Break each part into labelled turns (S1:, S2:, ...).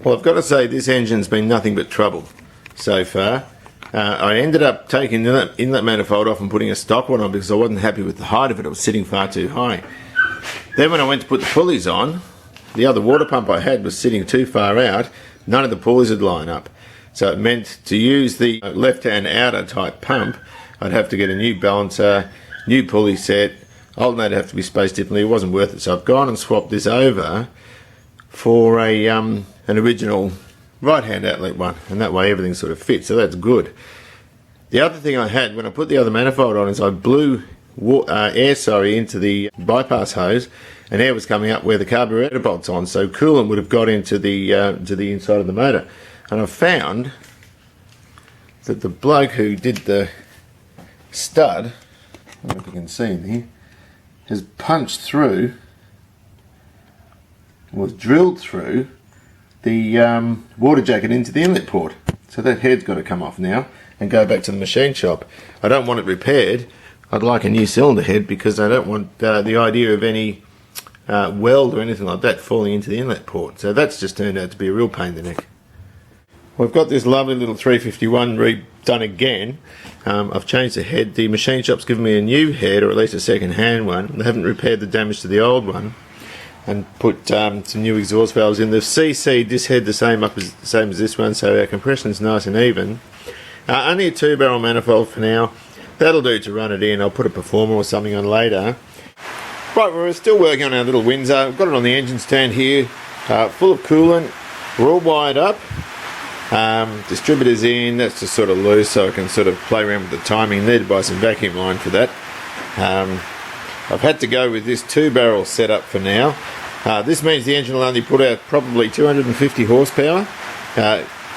S1: Well, I've got to say this engine's been nothing but trouble so far. I ended up taking the inlet manifold off and putting a stock one on because I wasn't happy with the height of it. It was sitting far too high. Then when I went to put the pulleys on, the other water pump I had was sitting too far out. None of the pulleys would line up. So it meant to use the left-hand outer type pump, I'd have to get a new balancer, new pulley set. Alternator have to be spaced differently. It wasn't worth it. So I've gone and swapped this over for an original right-hand outlet one, and that way everything sort of fits, so that's good. The other thing I had when I put the other manifold on is I blew air into the bypass hose, and air was coming up where the carburetor bolt's on, so coolant would have got into the inside of the motor. And I found that the bloke who did the stud, I don't know if you can see in here, has punched through, was drilled through the water jacket into the inlet port. So that head's got to come off now and go back to the machine shop. I don't want it repaired. I'd like a new cylinder head because I don't want the idea of any weld or anything like that falling into the inlet port. So that's just turned out to be a real pain in the neck. We've got this lovely little 351 redone again. I've changed the head. The machine shop's given me a new head, or at least a second hand one. They haven't repaired the damage to the old one and put some new exhaust valves in. They've CC'd this head the same as this one, so our compression's nice and even. Only a 2-barrel manifold for now. That'll do to run it in. I'll put a performer or something on later. Right, we're still working on our little Windsor. We've got it on the engine stand here, full of coolant. We're all wired up. Distributors in, that's just sort of loose so I can sort of play around with the timing. Need to buy some vacuum line for that. I've had to go with this 2-barrel setup for now. This means the engine will only put out probably 250 horsepower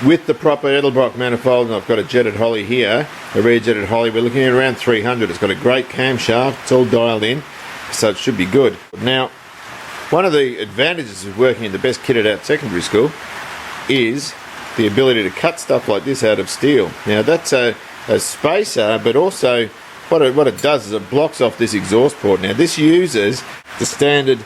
S1: with the proper Edelbrock manifold, and I've got a jetted Holly here, a rear jetted Holly. We're looking at around 300. It's got a great camshaft, it's all dialed in, so it should be good. Now, one of the advantages of working in the best kitted out secondary school is the ability to cut stuff like this out of steel. Now that's a spacer, but also what it does is it blocks off this exhaust port. Now this uses the standard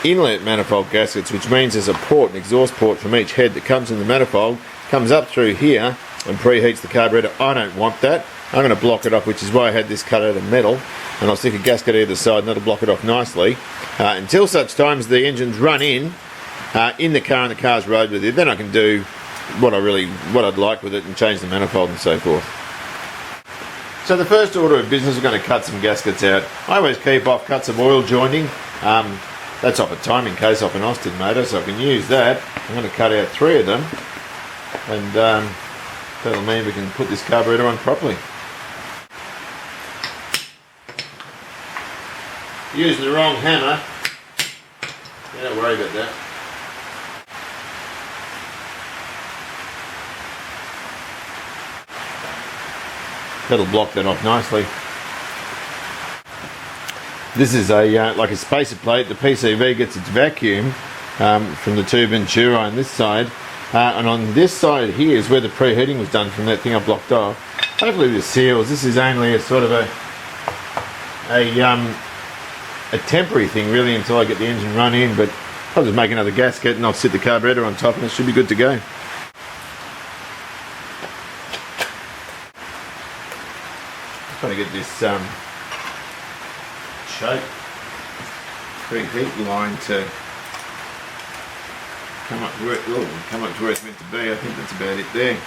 S1: inlet manifold gaskets, which means there's a port, an exhaust port from each head that comes in the manifold, comes up through here and preheats the carburetor. I don't want that. I'm going to block it off, which is why I had this cut out of metal, and I'll stick a gasket either side and that'll block it off nicely until such times the engine's run in the car and the car's roadworthy. Then I can do what I'd like with it and change the manifold and so forth. So the first order of business, we're going to cut some gaskets out. I always keep off, cut some oil jointing. That's off a timing case off an Austin motor, so I can use that. I'm going to cut out 3 of them, and that'll mean we can put this carburetor on properly. Using the wrong hammer, don't worry about that. That'll block that off nicely. This is like a spacer plate. The PCV gets its vacuum from the tube Ventura on this side, and on this side here is where the preheating was done from that thing I blocked off. Hopefully this seals. This is only a sort of a temporary thing really until I get the engine run in, but I'll just make another gasket and I'll sit the carburetor on top and it should be good to go. Trying to get this choke preheat line to come up to where it's meant to be. I think that's about it there.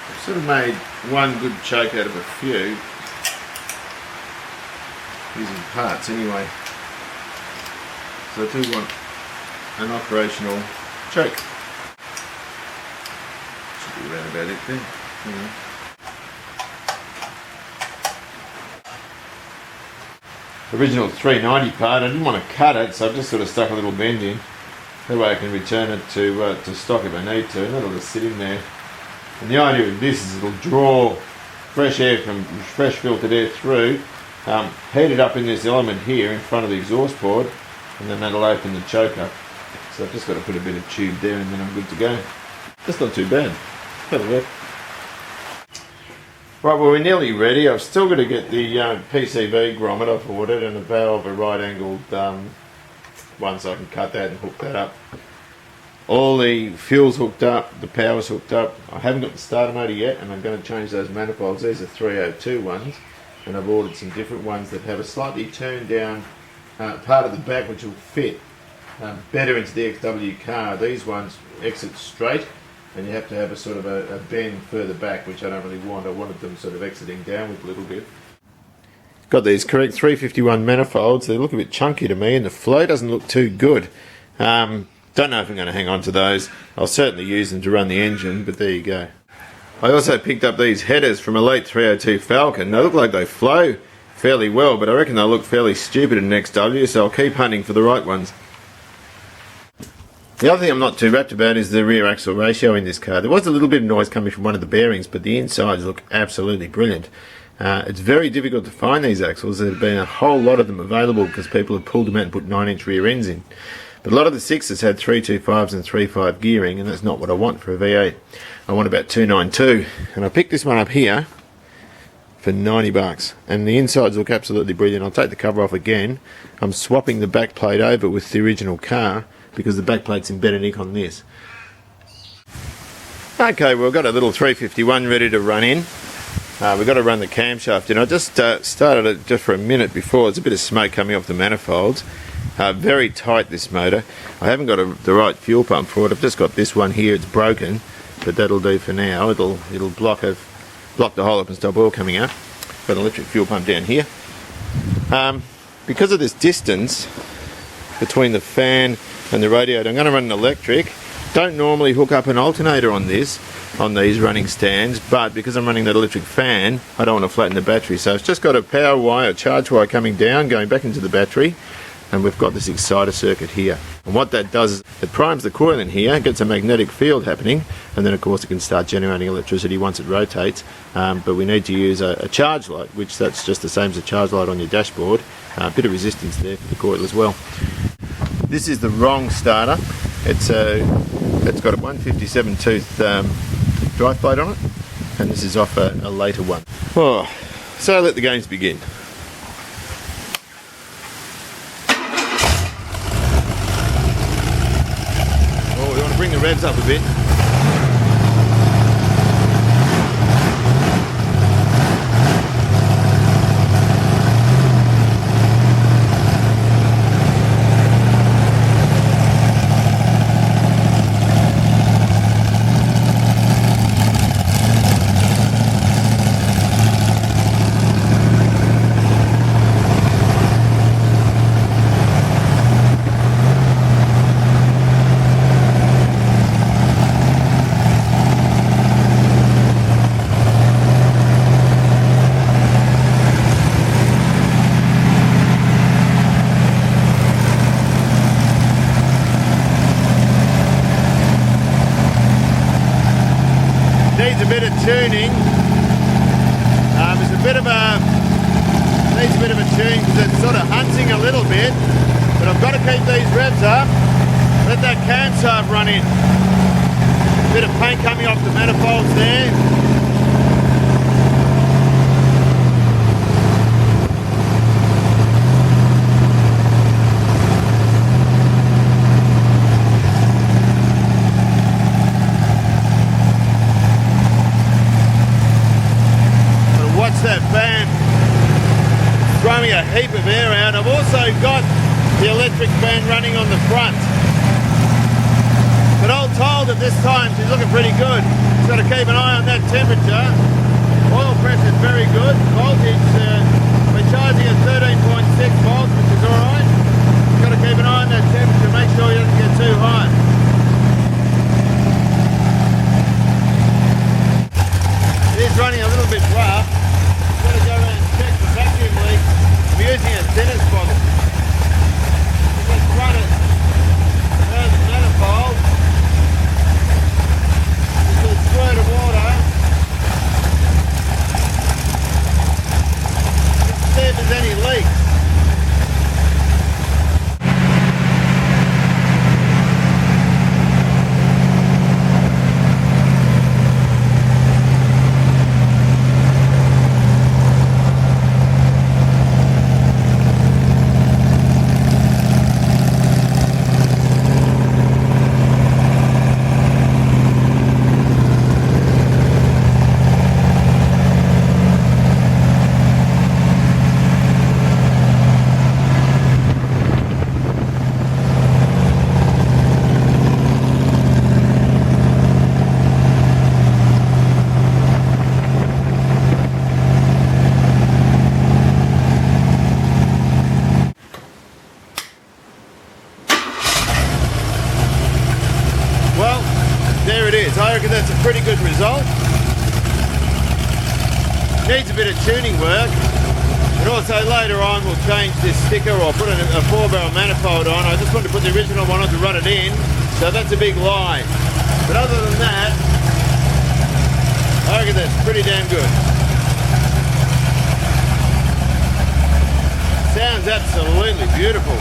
S1: I've sort of made one good choke out of a few using parts anyway. So I do want an operational choke. Should be around about it there. Yeah. Original 390 part, I didn't want to cut it, so I've just sort of stuck a little bend in. That way I can return it to stock if I need to, and that'll just sit in there. And the idea of this is it'll draw fresh air from fresh filtered air through, heat it up in this element here in front of the exhaust port, and then that'll open the choke up. So I've just got to put a bit of tube there and then I'm good to go. That's not too bad. That'll work. Right, well we're nearly ready. I've still got to get the PCV grommet I've ordered and a valve, a right angled one, so I can cut that and hook that up. all the fuel's hooked up, the power's hooked up. I haven't got the starter motor yet, and I'm going to change those manifolds. These are 302 ones, and I've ordered some different ones that have a slightly turned down part of the back which will fit better into the XW car. These ones exit straight, and you have to have a sort of a bend further back, which I don't really want. I wanted them sort of exiting downward a little bit. Got these correct 351 manifolds. They look a bit chunky to me, and the flow doesn't look too good. Don't know if I'm going to hang on to those. I'll certainly use them to run the engine, but there you go. I also picked up these headers from a late 302 Falcon. They look like they flow fairly well, but I reckon they'll look fairly stupid in an XW, so I'll keep hunting for the right ones. The other thing I'm not too rapt about is the rear axle ratio in this car. There was a little bit of noise coming from one of the bearings, but the insides look absolutely brilliant. It's very difficult to find these axles. There have been a whole lot of them available because people have pulled them out and put 9-inch rear ends in. But a lot of the 6s had 325s and 3.5 gearing, and that's not what I want for a V8. I want about 292, and I picked this one up here for 90 bucks, and the insides look absolutely brilliant. I'll take the cover off again. I'm swapping the back plate over with the original car because the back plate's in better nick on this. Okay, well, we've got a little 351 ready to run in. We've got to run the camshaft in. I just started it just for a minute before. There's a bit of smoke coming off the manifolds. Very tight, this motor. I haven't got the right fuel pump for it. I've just got this one here. It's broken, but that'll do for now. It'll block the hole up and stop oil coming out. Got an electric fuel pump down here. Because of this distance between the fan and the radiator, I'm going to run an electric. Don't normally hook up an alternator on these running stands, but because I'm running that electric fan, I don't want to flatten the battery. So it's just got a power wire, a charge wire coming down, going back into the battery, and we've got this exciter circuit here. And what that does is it primes the coil in here, gets a magnetic field happening, and then of course it can start generating electricity once it rotates. But we need to use a charge light, which that's just the same as a charge light on your dashboard. A bit of resistance there for the coil as well. This is the wrong starter. It's got a 157 tooth drive plate on it, and this is off a later one. Oh, so let the games begin. Oh, we want to bring the revs up a bit. Needs a bit of tuning. Needs a bit of a tune because it's sort of hunting a little bit, but I've got to keep these revs up. Let that camshaft run in. A bit of paint coming off the manifolds there. That fan throwing a heap of air out. I've also got the electric fan running on the front, but all told at this time she's looking pretty good. Just got to keep an eye on that temperature. Oil pressure is very good. Voltage, we're charging at 13.6 volts, which is alright. Got to keep an eye on that temperature, make sure it doesn't get too hot. It is running a little bit rough. Got to go around and check the vacuum leak. I'm using a Dennis bottle. Let's run it around the manifold. Just a squirt of water. Just to see if there's any leaks. Well, there it is. I reckon that's a pretty good result. Needs a bit of tuning work. And also later on we'll change this sticker or put a 4-barrel manifold on. I just wanted to put the original one on to run it in, so that's a big lie. But other than that, I reckon that's pretty damn good. Sounds absolutely beautiful.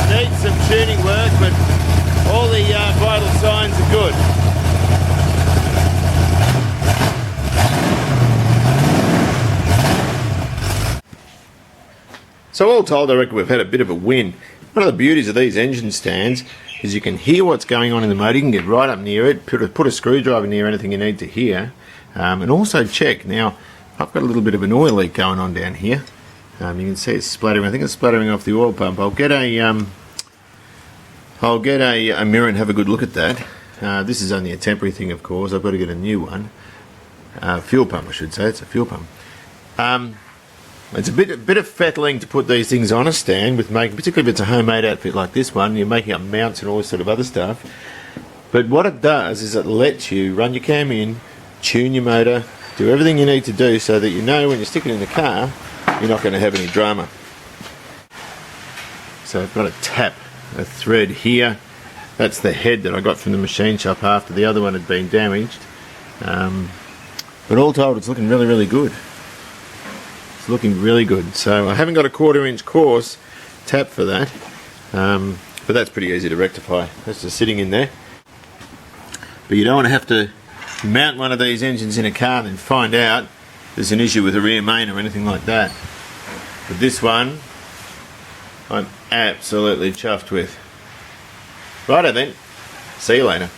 S1: Needs some tuning work, but all the vital signs are good. So all told, I reckon we've had a bit of a win. One of the beauties of these engine stands is you can hear what's going on in the motor. You can get right up near it, put a screwdriver near anything you need to hear, and also check. Now, I've got a little bit of an oil leak going on down here. You can see it's splattering. I think it's splattering off the oil pump. I'll get a mirror and have a good look at that. This is only a temporary thing, of course. I've got to get a new one. Fuel pump, I should say. It's a fuel pump. It's a bit of fettling to put these things on a stand, particularly if it's a homemade outfit like this one. You're making up mounts and all this sort of other stuff. But what it does is it lets you run your cam in, tune your motor, do everything you need to do so that you know when you stick it in the car, you're not going to have any drama. So I've got a thread here. That's the head that I got from the machine shop after the other one had been damaged. But all told, it's looking really, really good. It's looking really good. So I haven't got a 1/4-inch coarse tap for that, but that's pretty easy to rectify. That's just sitting in there. But you don't want to have to mount one of these engines in a car and then find out there's an issue with the rear main or anything like that. But this one, I'm absolutely chuffed with. Righto then, see you later.